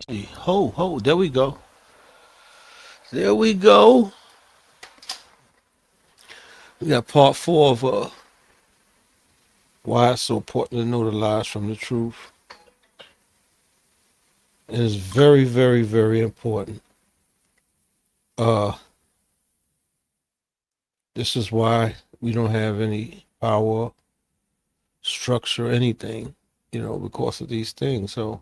Ho, there we go. There we go. We got part four of why it's so important to know the lies from the truth. It is very, very, very important. Uh, this is why we don't have any power, structure, anything, because of these things. So,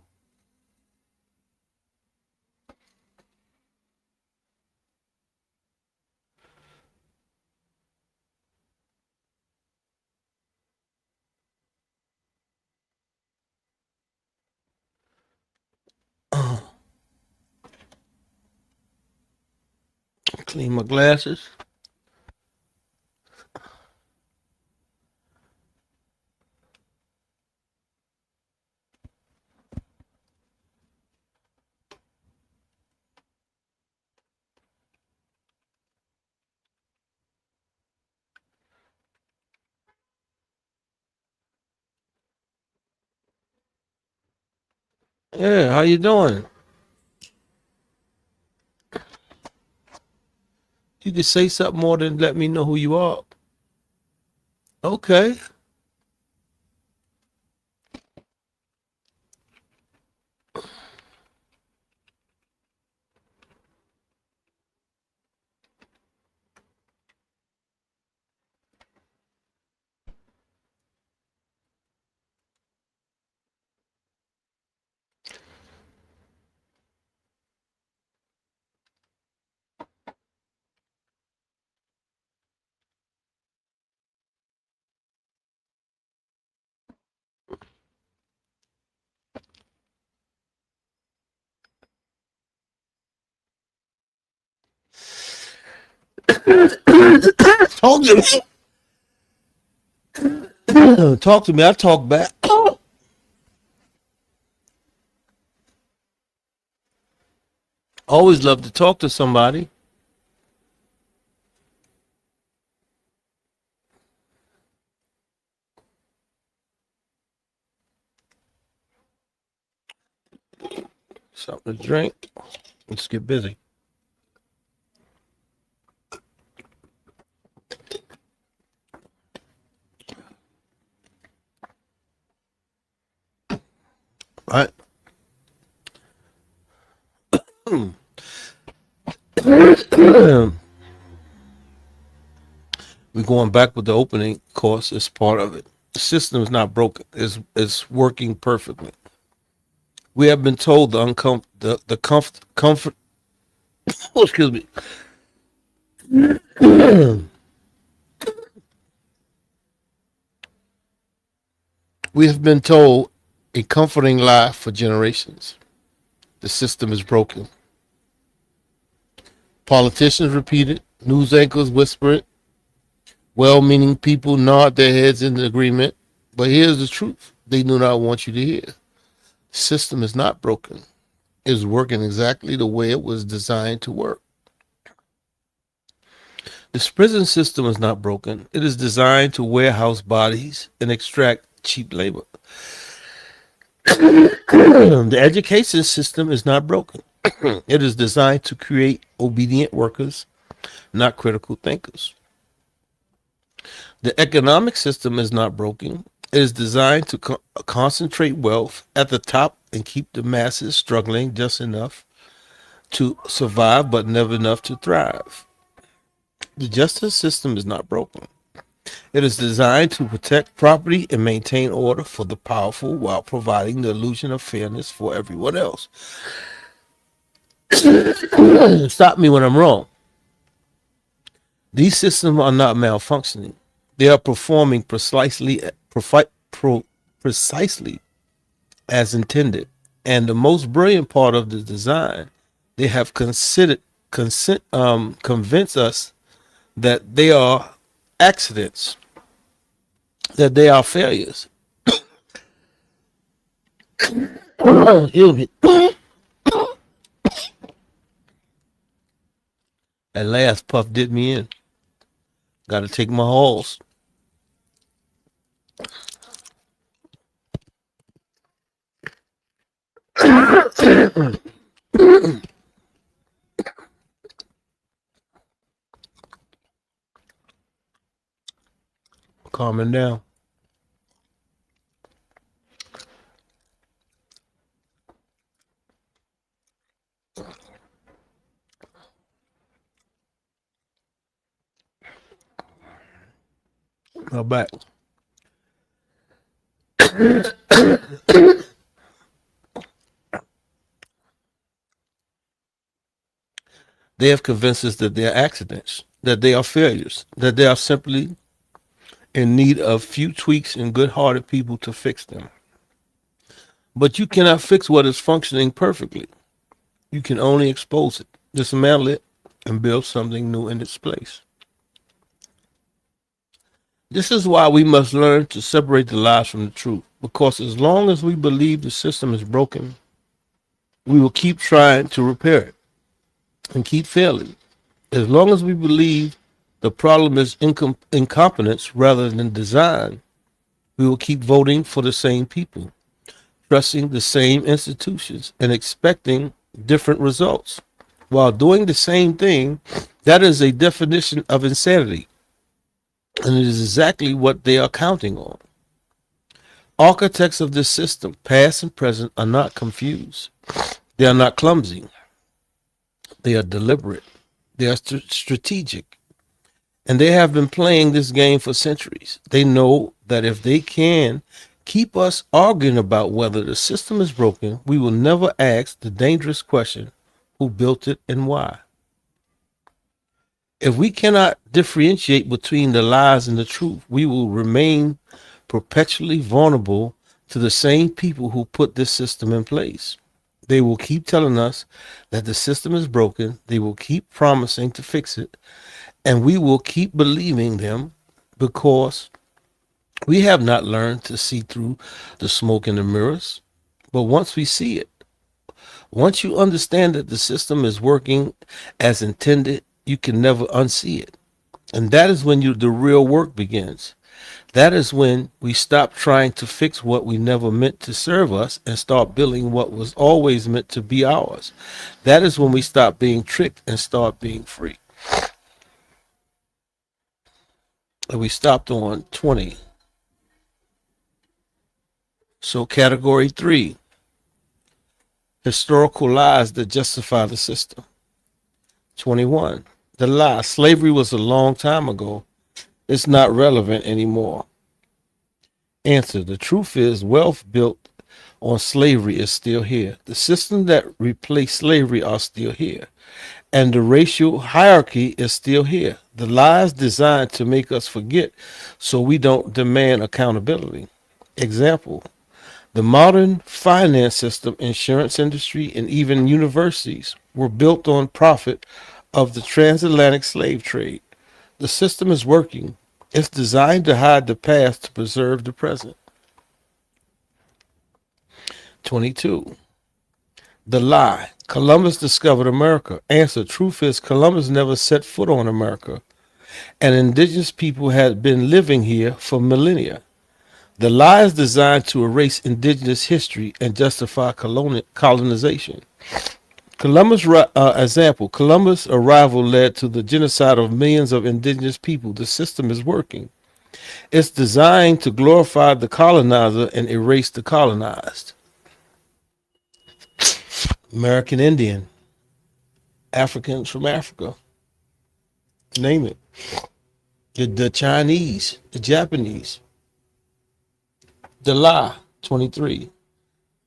clean my glasses. Yeah, how you doing? You could say something more than let me know who you are. Okay. Talk to me. Talk to me. I talk back. Always love to talk to somebody. Something to drink. Let's get busy. All right. We're going back with the opening course as part of it. The system is not broken. It's working perfectly. We have been told comfort. Oh, excuse me. We have been told a comforting lie for generations. The system is broken. Politicians repeat it. News anchors whisper it. Well-meaning people nod their heads in agreement. But here's the truth: they do not want you to hear. The system is not broken. It is working exactly the way it was designed to work. This prison system is not broken. It is designed to warehouse bodies and extract cheap labor. The education system is not broken. It is designed to create obedient workers, not critical thinkers. The economic system is not broken. It is designed to concentrate wealth at the top and keep the masses struggling just enough to survive, but never enough to thrive. The justice system is not broken. It is designed to protect property and maintain order for the powerful while providing the illusion of fairness for everyone else. Stop me when I'm wrong. These systems are not malfunctioning. They are performing precisely as intended. And the most brilliant part of the design, they have convinced us that they are accidents, that they are failures. Excuse me. That last puff did me in. Got to take my halls. Calming down. Now back. They have convinced us that they are accidents, that they are failures, that they are simply in need of few tweaks and good hearted people to fix them. But you cannot fix what is functioning perfectly. You can only expose it, dismantle it, and build something new in its place. This is why we must learn to separate the lies from the truth. Because as long as we believe the system is broken, we will keep trying to repair it and keep failing. As long as we believe the problem is incompetence rather than design, we will keep voting for the same people, trusting the same institutions, and expecting different results. While doing the same thing, that is a definition of insanity, and it is exactly what they are counting on. Architects of this system, past and present, are not confused. They are not clumsy. They are deliberate. They are strategic. And they have been playing this game for centuries. They know that if they can keep us arguing about whether the system is broken, we will never ask the dangerous question, who built it and why? If we cannot differentiate between the lies and the truth, we will remain perpetually vulnerable to the same people who put this system in place. They will keep telling us that the system is broken. They will keep promising to fix it. And we will keep believing them because we have not learned to see through the smoke in the mirrors. But once we see it, once you understand that the system is working as intended, you can never unsee it. And that is when the real work begins. That is when we stop trying to fix what we never meant to serve us and start building what was always meant to be ours. That is when we stop being tricked and start being free. And we stopped on 20. So category 3, historical lies that justify the system. 21, the lie, slavery was a long time ago. It's not relevant anymore. Answer, the truth is wealth built on slavery is still here. The systems that replace slavery are still here. And the racial hierarchy is still here. The lies designed to make us forget so we don't demand accountability. Example, the modern finance system, insurance industry, and even universities were built on profit of the transatlantic slave trade. The system is working. It's designed to hide the past to preserve the present. 22. The lie. Columbus discovered America. Answer. Truth is Columbus never set foot on America, and indigenous people had been living here for millennia. The lie is designed to erase indigenous history and justify colonization. Columbus' arrival led to the genocide of millions of indigenous people. The system is working. It's designed to glorify the colonizer and erase the colonized. American Indian, Africans from Africa, name it. The Chinese, the Japanese. The lie, 23.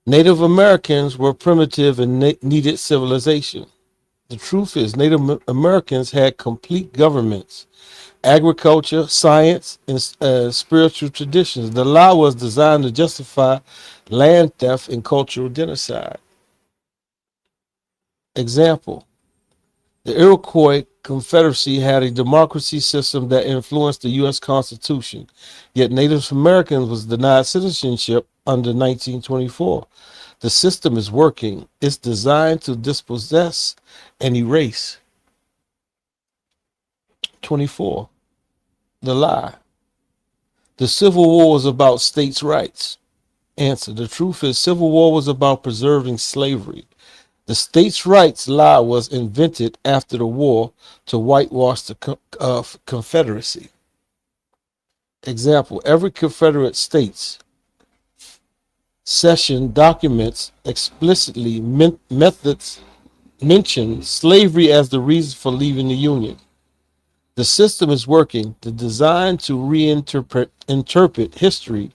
Native Americans were primitive and needed civilization. The truth is Native Americans had complete governments, agriculture, science, and spiritual traditions. The lie was designed to justify land theft and cultural genocide. Example, the Iroquois Confederacy had a democracy system that influenced the U.S. Constitution, yet Native Americans was denied citizenship under 1924. The system is working. It's designed to dispossess and erase. 24. The lie. The Civil War was about states' rights. Answer. The truth is Civil War was about preserving slavery. The states' rights law was invented after the war to whitewash the Confederacy. Example, every Confederate States session documents explicitly methods mention slavery as the reason for leaving the Union. The system is working, the design to interpret history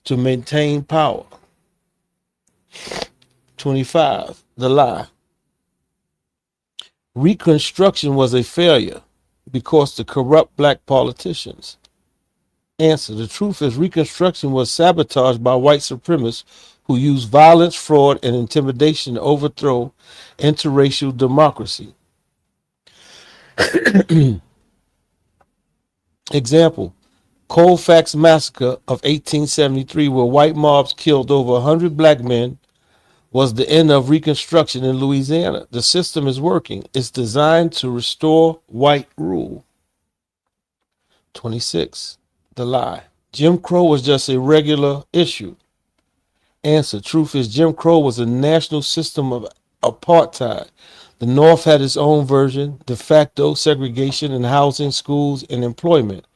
to maintain power. 25. The lie. Reconstruction was a failure because the corrupt black politicians. Answer. The truth is Reconstruction was sabotaged by white supremacists who used violence, fraud, and intimidation to overthrow interracial democracy. Example, Colfax Massacre of 1873, where white mobs killed over 100 black men, was the end of Reconstruction in Louisiana. The system is working. It's designed to restore white rule. 26. The lie. Jim Crow was just a regular issue. Answer. Truth is Jim Crow was a national system of apartheid. The North had its own version, de facto segregation in housing, schools, and employment.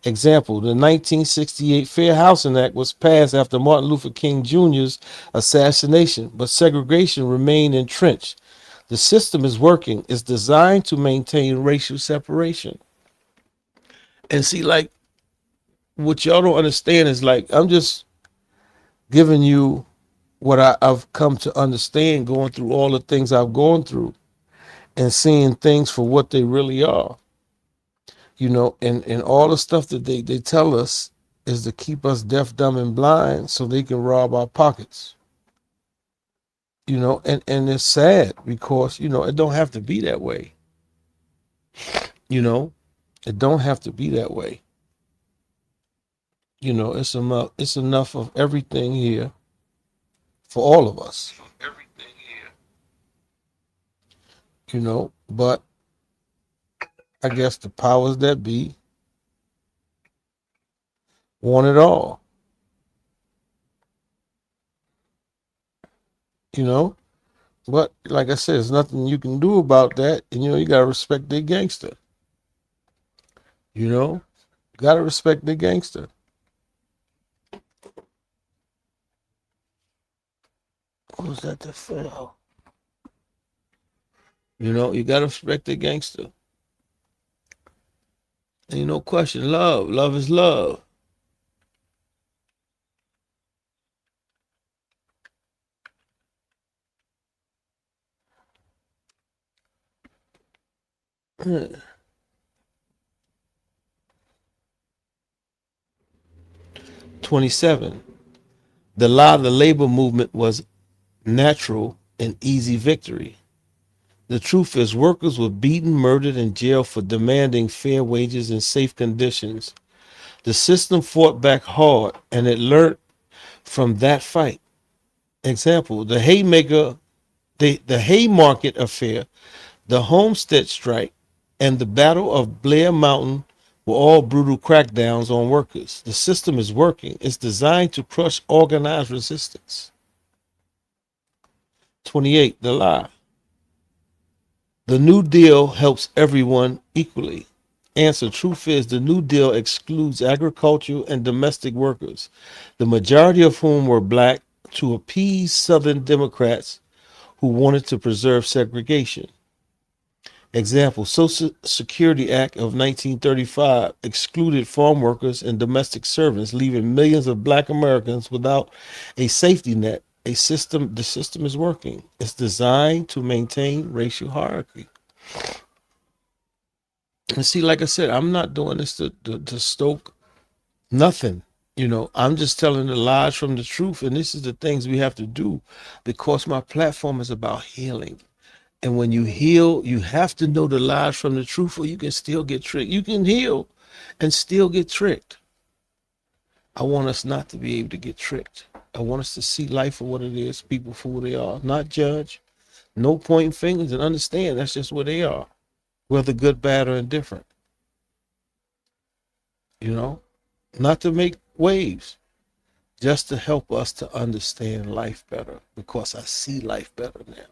Example, the 1968 Fair Housing Act was passed after Martin Luther King Jr.'s assassination, but segregation remained entrenched. The system is working. It's designed to maintain racial separation. And see, like, what y'all don't understand is, like, I'm just giving you what I've come to understand going through all the things I've gone through and seeing things for what they really are. And all the stuff that they tell us is to keep us deaf, dumb, and blind so they can rob our pockets. And it's sad because, it don't have to be that way. It don't have to be that way. It's enough of everything here for all of us. But I guess the powers that be want it all. But like I said, there's nothing you can do about that. And you gotta respect the gangster. Gotta respect the gangster. What was that fell? You gotta respect the gangster. And no question, love. Love is love. Hmm. 27. The lie of the labor movement was natural and easy victory. The truth is workers were beaten, murdered, and jailed for demanding fair wages and safe conditions. The system fought back hard and it learned from that fight. Example, the Haymarket affair, the Homestead strike, and the Battle of Blair Mountain were all brutal crackdowns on workers. The system is working. It's designed to crush organized resistance. 28. The lie. The New Deal helps everyone equally. Answer. Truth is the New Deal excludes agricultural and domestic workers, the majority of whom were black, to appease Southern Democrats who wanted to preserve segregation. Example, Social Security Act of 1935 excluded farm workers and domestic servants, leaving millions of black Americans without a safety net. The system is working. It's designed to maintain racial hierarchy. And see, like I said, I'm not doing this to stoke nothing. I'm just telling the lies from the truth, and this is the things we have to do because my platform is about healing. And when you heal, you have to know the lies from the truth, or you can still get tricked. You can heal and still get tricked. I want us not to be able to get tricked. I want us to see life for what it is, people for who they are, not judge, no pointing fingers, and understand that's just what they are, whether good, bad, or indifferent. Not to make waves, just to help us to understand life better because I see life better now.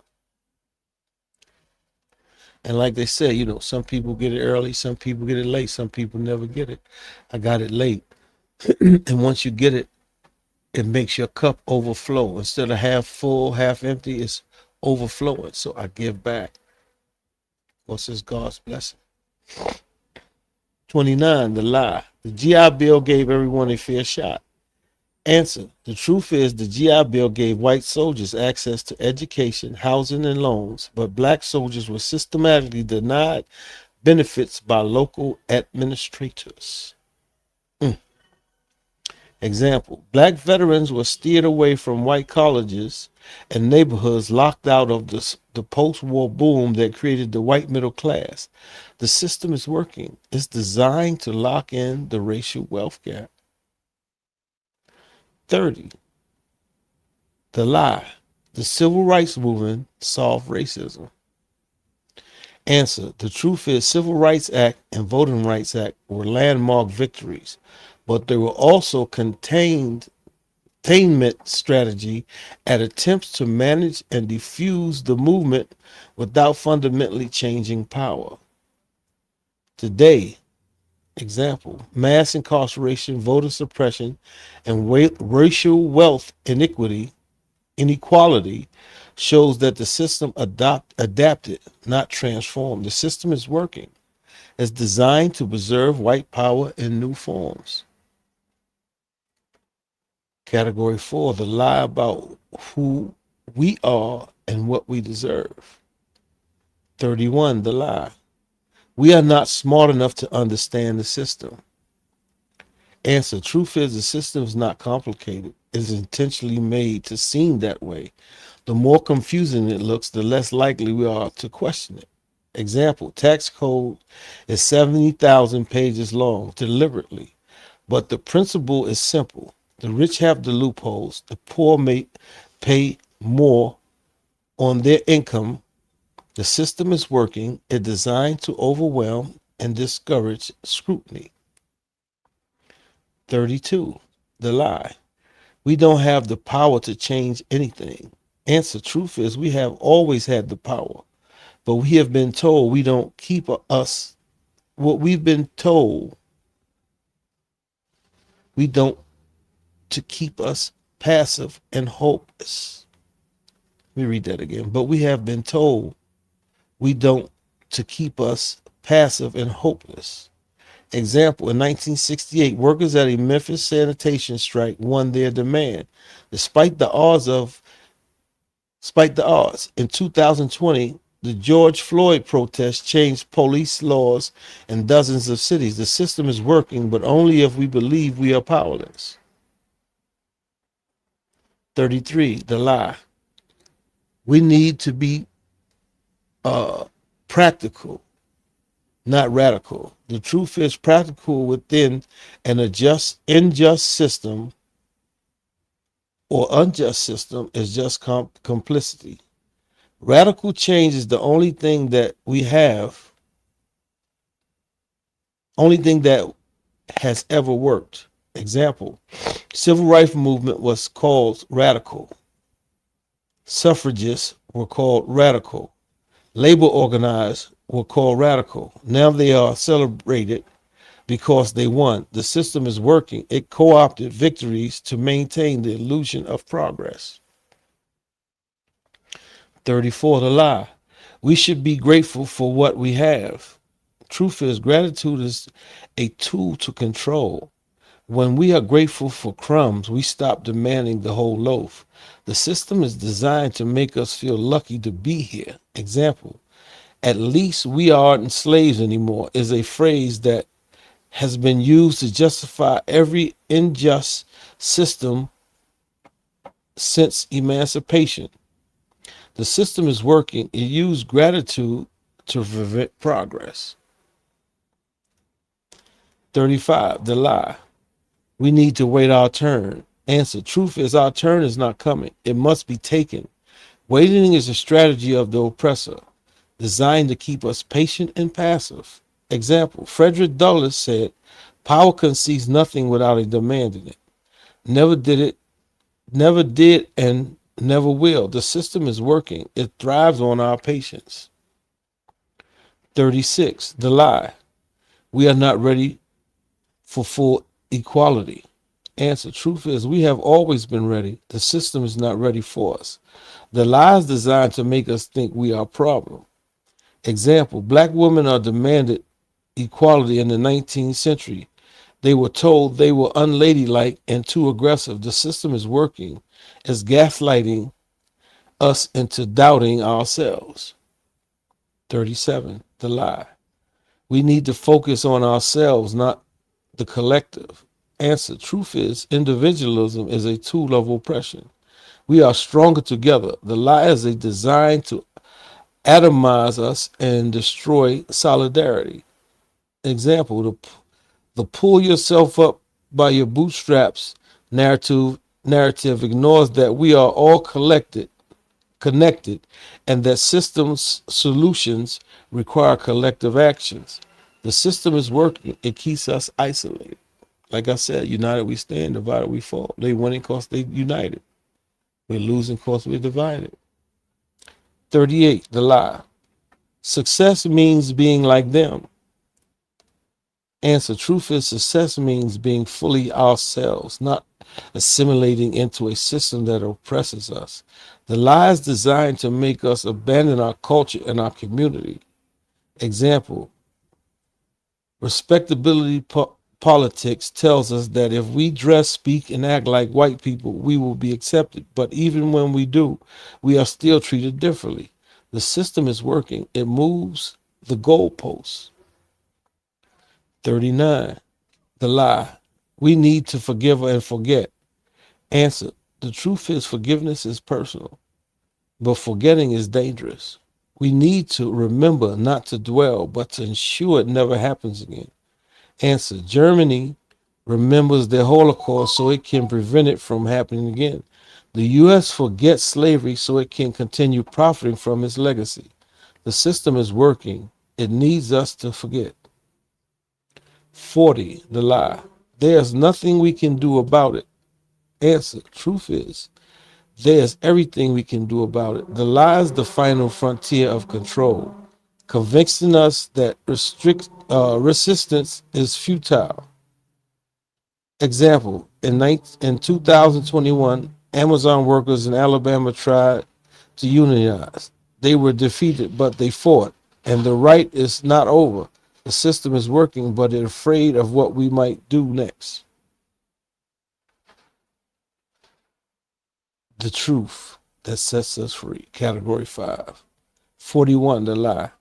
And like they said, some people get it early, some people get it late, some people never get it. I got it late. And once you get it, it makes your cup overflow. Instead of half full, half empty, it's overflowing. So I give back. What's this God's blessing? 29, the lie. The GI Bill gave everyone a fair shot. Answer. The truth is the GI Bill gave white soldiers access to education, housing, and loans, but black soldiers were systematically denied benefits by local administrators. Example, black veterans were steered away from white colleges and neighborhoods locked out of the post-war boom that created the white middle class. The system is working. It's designed to lock in the racial wealth gap. 30. The lie. The civil rights movement solved racism. Answer. The truth is Civil Rights Act and Voting Rights Act were landmark victories, but they were also containment strategy at attempts to manage and diffuse the movement without fundamentally changing power. Today, example, mass incarceration, voter suppression, and racial wealth inequality shows that the system adapted, not transformed. The system is working. It's designed to preserve white power in new forms. Category 4, the lie about who we are and what we deserve. 31, the lie. We are not smart enough to understand the system. Answer, truth is the system is not complicated. It is intentionally made to seem that way. The more confusing it looks, the less likely we are to question it. Example, tax code is 70,000 pages long deliberately, but the principle is simple. The rich have the loopholes. The poor may pay more on their income. The system is working. It's designed to overwhelm and discourage scrutiny. 32. The lie. We don't have the power to change anything. Answer, truth is we have always had the power, but we have been told we don't keep us. What we've been told we don't to keep us passive and hopeless. Let me read that again. But we have been told we don't to keep us passive and hopeless. Example, in 1968, workers at a Memphis sanitation strike won their demand. Despite the odds. In 2020, the George Floyd protest changed police laws in dozens of cities. The system is working, but only if we believe we are powerless. 33, the lie. We need to be practical, not radical. The truth is practical within an unjust system or unjust system is just complicity. Radical change is the only thing that we have, only thing that has ever worked. Example, civil rights movement was called radical. Suffragists were called radical. Labor organizers were called radical. Now they are celebrated because they won. The system is working. It co-opted victories to maintain the illusion of progress. 34, the lie. We should be grateful for what we have. Truth is, gratitude is a tool to control. When we are grateful for crumbs, we stop demanding the whole loaf. The system is designed to make us feel lucky to be here. Example, at least we aren't slaves anymore is a phrase that has been used to justify every unjust system since emancipation. The system is working. It used gratitude to prevent progress. 35, the lie. We need to wait our turn. Answer, truth is our turn is not coming. It must be taken. Waiting is a strategy of the oppressor, designed to keep us patient and passive. Example, Frederick Douglass said, power concedes nothing without a demand in it. Never did, and never will. The system is working. It thrives on our patience. 36. The lie. We are not ready for full equality. Answer. Truth is, we have always been ready. The system is not ready for us. The lie is designed to make us think we are a problem. Example. Black women are demanded equality in the 19th century. They were told they were unladylike and too aggressive. The system is working as gaslighting us into doubting ourselves. 37. The lie. We need to focus on ourselves, not the collective. Answer. Truth is, individualism is a tool of oppression. We are stronger together. The lie is a design to atomize us and destroy solidarity. Example, the pull yourself up by your bootstraps narrative ignores that we are all connected, and that systems solutions require collective actions. The system is working. It keeps us isolated. Like I said, united we stand, divided we fall. They winning because they united. We're losing because we're divided. 38. The lie. Success means being like them. Answer. Truth is, success means being fully ourselves, not assimilating into a system that oppresses us. The lie is designed to make us abandon our culture and our community. Example, respectability politics tells us that if we dress, speak, and act like white people, we will be accepted. But even when we do, we are still treated differently. The system is working. It moves the goalposts. 39. The lie. We need to forgive and forget. Answer. The truth is forgiveness is personal, but forgetting is dangerous. We need to remember not to dwell, but to ensure it never happens again. Answer. Germany remembers the Holocaust so it can prevent it from happening again. The U.S. forgets slavery so it can continue profiting from its legacy. The system is working. It needs us to forget. 40. The lie. There's nothing we can do about it. Answer. Truth is, there's everything we can do about it. The lie is the final frontier of control, convincing us that resistance is futile. Example, in 2021, Amazon workers in Alabama tried to unionize. They were defeated, but they fought. And the right is not over. The system is working, but it's afraid of what we might do next. The truth that sets us free. Category 5. 41. The lie.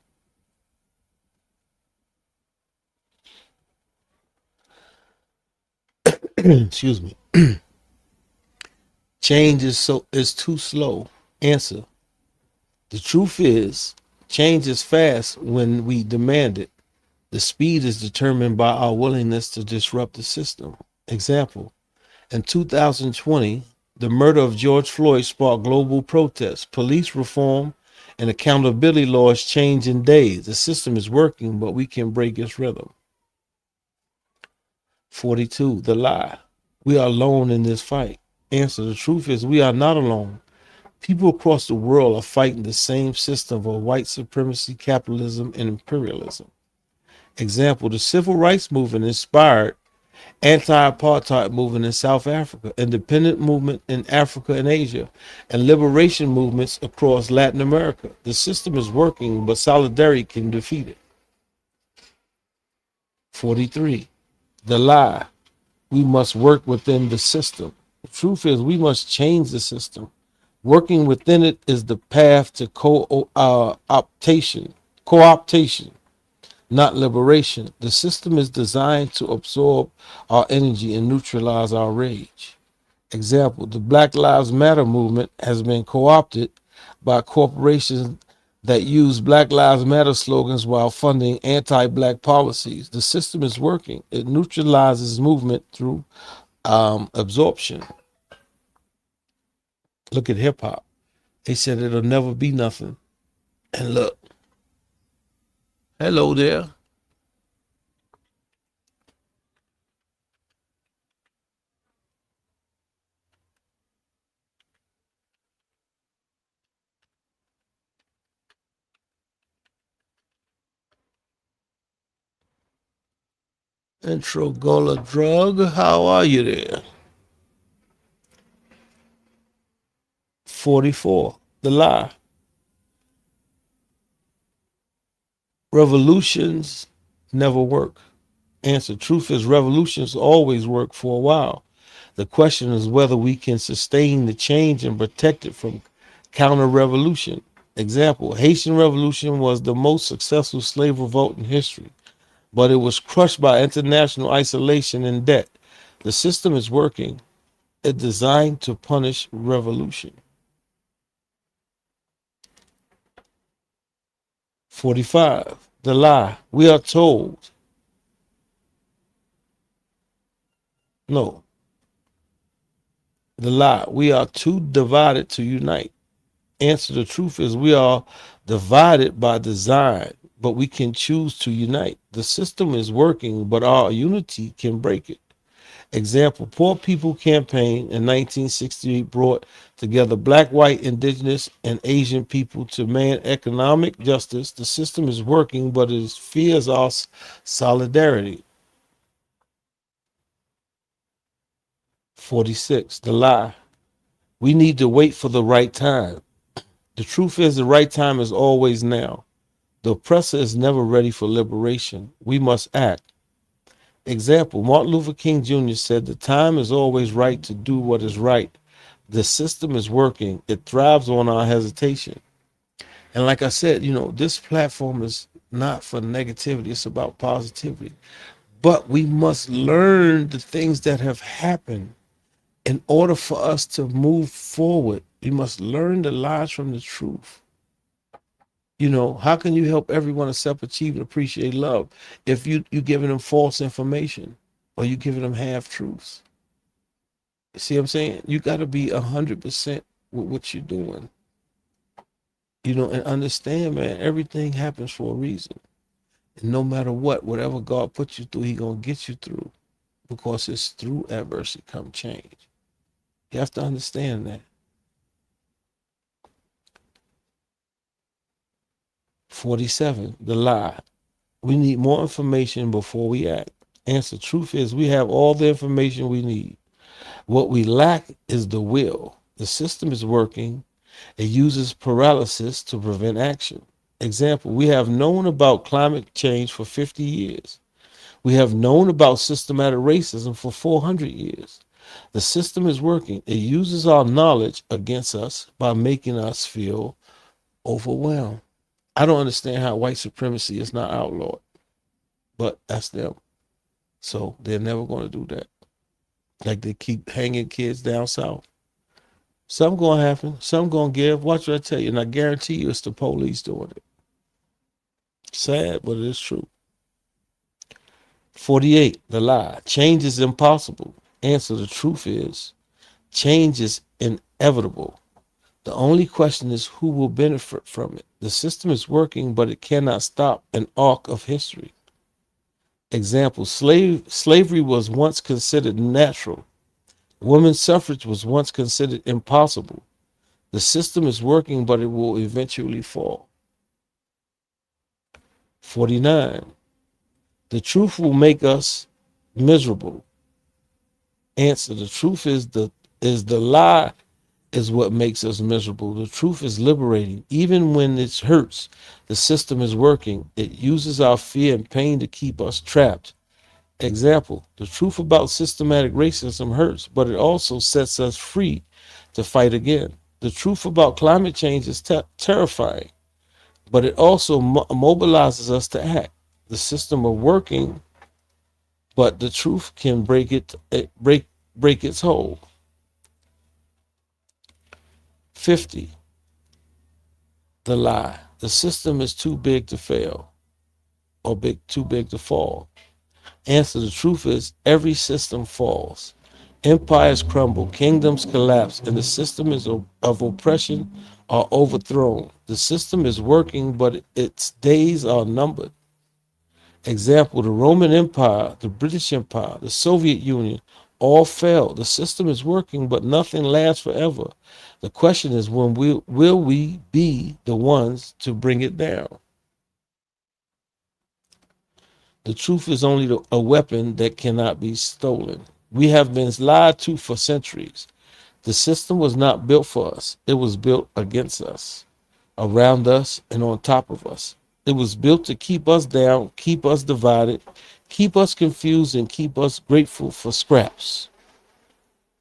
Excuse me. Change is too slow. Answer. The truth is, change is fast when we demand it. The speed is determined by our willingness to disrupt the system. Example, in 2020, the murder of George Floyd sparked global protests. Police reform and accountability laws change in days. The system is working, but we can break its rhythm. 42. The lie. We are alone in this fight. Answer. The truth is we are not alone. People across the world are fighting the same system of white supremacy, capitalism, and imperialism. Example, the civil rights movement inspired anti-apartheid movement in South Africa, independent movement in Africa and Asia, and liberation movements across Latin America. The system is working, but solidarity can defeat it. 43. The lie. We must work within the system. The truth is we must change the system. Working within it is the path to co-optation, not liberation. The system is designed to absorb our energy and neutralize our rage. Example, the Black Lives Matter movement has been co-opted by corporations that use Black Lives Matter slogans while funding anti-black policies. The system is working. It neutralizes movement through absorption. Look at hip hop. They said it'll never be nothing. And look, hello there. Introgola drug. How are you there? 44. The lie. Revolutions never work. Answer. Truth is revolutions always work for a while. The question is whether we can sustain the change and protect it from counter revolution. Example, Haitian Revolution was the most successful slave revolt in history, but it was crushed by international isolation and debt. The system is working. It's designed to punish revolution. 45. The lie. We are told. No, the lie. We are too divided to unite. Answer. The truth is we are divided by design, but we can choose to unite. The system is working, but our unity can break it. Example, Poor People Campaign in 1968 brought together black, white, indigenous, and Asian people to demand economic justice. The system is working, but it fears our solidarity. 46. The lie. We need to wait for the right time. The truth is the right time is always now. The oppressor is never ready for liberation. We must act. Example, Martin Luther King Jr. said, the time is always right to do what is right. The system is working. It thrives on our hesitation. And like I said, this platform is not for negativity. It's about positivity. But we must learn the things that have happened in order for us to move forward. We must learn the lies from the truth. How can you help everyone accept, achieve, and appreciate love if you giving them false information or you giving them half truths? See what I'm saying? You got to be 100% with what you're doing, and understand, man, everything happens for a reason. And no matter what, whatever God puts you through, He gonna get you through, because it's through adversity come change. You have to understand that. 47, the lie. We need more information before we act. Answer. Truth is we have all the information we need. What we lack is the will. The system is working. It uses paralysis to prevent action. Example, we have known about climate change for 50 years. We have known about systematic racism for 400 years. The system is working. It uses our knowledge against us by making us feel overwhelmed. I don't understand how white supremacy is not outlawed, but that's them. So they're never going to do that. Like they keep hanging kids down south. Something going to happen. Something going to give. Watch what I tell you. And I guarantee you it's the police doing it. Sad, but it is true. 48, the lie. Change is impossible. Answer, the truth is change is inevitable. The only question is who will benefit from it. The system is working, but it cannot stop an arc of history. Example, slavery was once considered natural. Women's suffrage was once considered impossible. The system is working, but it will eventually fall. 49. The truth will make us miserable. Answer, the truth is the lie is what makes us miserable. The truth is liberating. Even when it hurts, the system is working. It uses our fear and pain to keep us trapped. Example, the truth about systematic racism hurts, but it also sets us free to fight again. The truth about climate change is terrifying, but it also mobilizes us to act. The system is working, but the truth can break its hold. 50, the lie. The system is too big to fail or too big to fall. Answer, the truth is every system falls. Empires crumble, kingdoms collapse, and the system of oppression are overthrown. The system is working, but its days are numbered. Example, the Roman Empire, the British Empire, the Soviet Union, all fell. The system is working, but nothing lasts forever. The question is, when will we be the ones to bring it down? The truth is only a weapon that cannot be stolen. We have been lied to for centuries. The system was not built for us, it was built against us, around us, and on top of us. It was built to keep us down, keep us divided, keep us confused, and keep us grateful for scraps.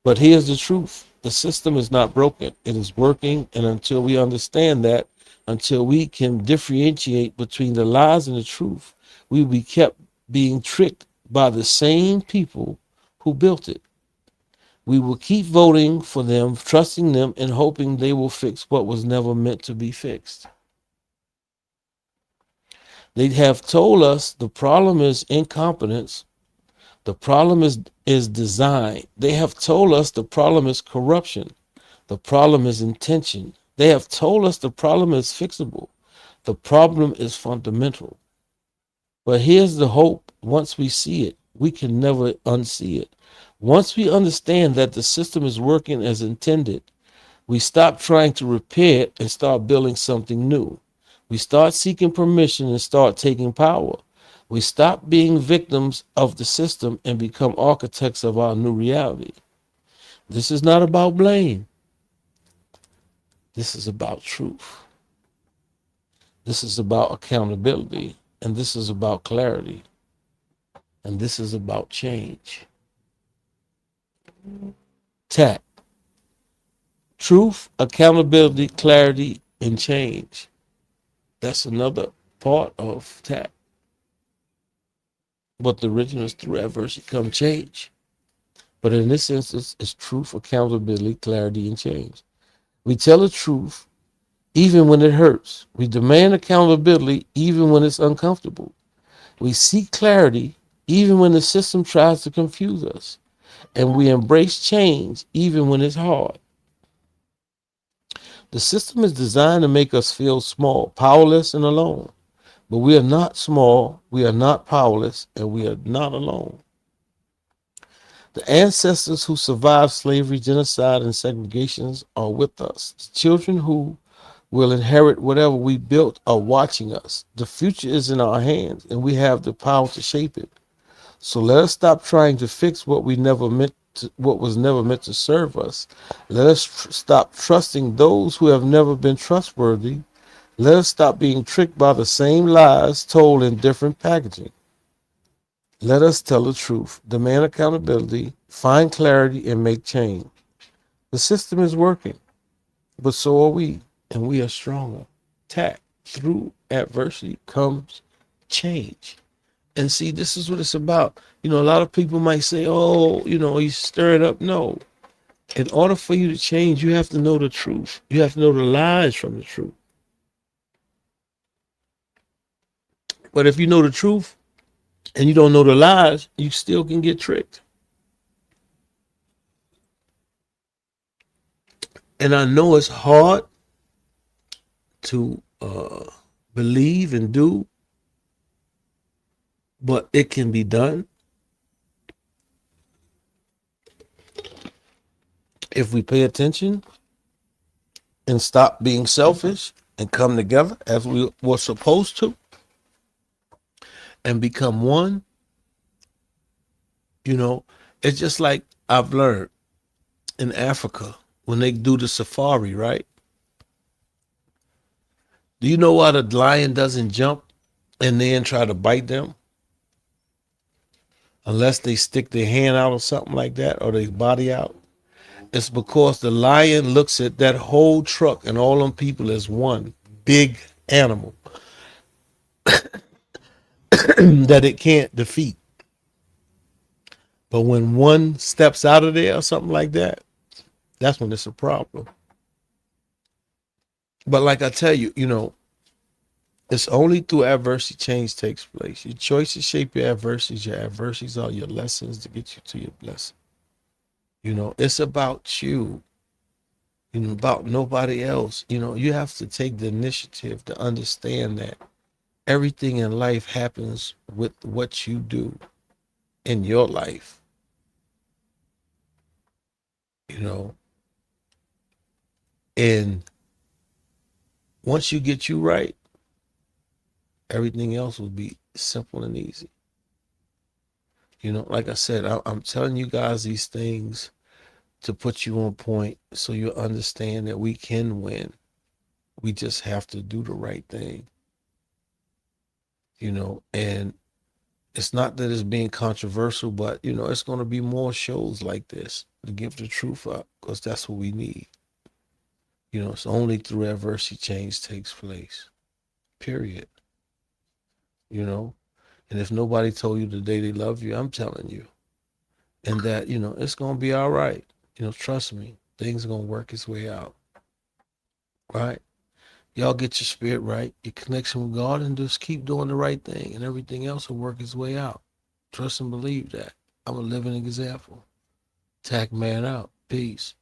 But here's the truth: the system is not broken, it is working. And until we understand that, until we can differentiate between the lies and the truth, we will be kept being tricked by the same people who built it. We will keep voting for them, trusting them, and hoping they will fix what was never meant to be fixed. They have told us the problem is incompetence. The problem is design. They have told us the problem is corruption. The problem is intention. They have told us the problem is fixable. The problem is fundamental. But here's the hope: once we see it, we can never unsee it. Once we understand that the system is working as intended, we stop trying to repair it and start building something new. We start seeking permission and start taking power. We stop being victims of the system and become architects of our new reality. This is not about blame. This is about truth. This is about accountability. And this is about clarity. And this is about change. TACC. Truth, accountability, clarity, and change. That's another part of TACC. But the original is through adversity come change. But in this instance, it's truth, accountability, clarity, and change. We tell the truth even when it hurts. We demand accountability even when it's uncomfortable. We seek clarity even when the system tries to confuse us. And we embrace change even when it's hard. The system is designed to make us feel small, powerless, and alone. But we are not small, we are not powerless, and we are not alone. The ancestors who survived slavery, genocide, and segregations are with us. The children who will inherit whatever we built are watching us. The future is in our hands, and we have the power to shape it. So let us stop trying to fix what was never meant to serve us. Let us stop trusting those who have never been trustworthy. Let us stop being tricked by the same lies told in different packaging. Let us tell the truth, demand accountability, find clarity, and make change. The system is working, but so are we, and we are stronger. TACC. Through adversity comes change. And see, this is what it's about. A lot of people might say, oh, you stir it up. No. In order for you to change, you have to know the truth. You have to know the lies from the truth. But if you know the truth and you don't know the lies, you still can get tricked. And I know it's hard to believe and do, but it can be done if we pay attention and stop being selfish and come together as we were supposed to and become one. It's just like I've learned in Africa when they do the safari, right? Do you know why the lion doesn't jump and then try to bite them unless they stick their hand out or something like that or their body out? It's because the lion looks at that whole truck and all them people as one big animal that it can't defeat. But when one steps out of there or something like that, that's when it's a problem. But like I tell you, it's only through adversity change takes place. Your choices shape your adversities. Your adversities are your lessons to get you to your blessing. It's about you, about nobody else. You have to take the initiative to understand that everything in life happens with what you do in your life, you know, and once you get you right, everything else will be simple and easy. Like I said, I'm telling you guys these things to put you on point so you understand that we can win. We just have to do the right thing. And it's not that it's being controversial, but it's going to be more shows like this to give the truth up because that's what we need. It's only through adversity change takes place. Period. You know, and if nobody told you today they love you, I'm telling you, and that it's going to be all right. Trust me, things are going to work its way out. Right? Y'all get your spirit right, your connection with God, and just keep doing the right thing, and everything else will work its way out. Trust and believe that. I'm a living example. TACC man out. Peace.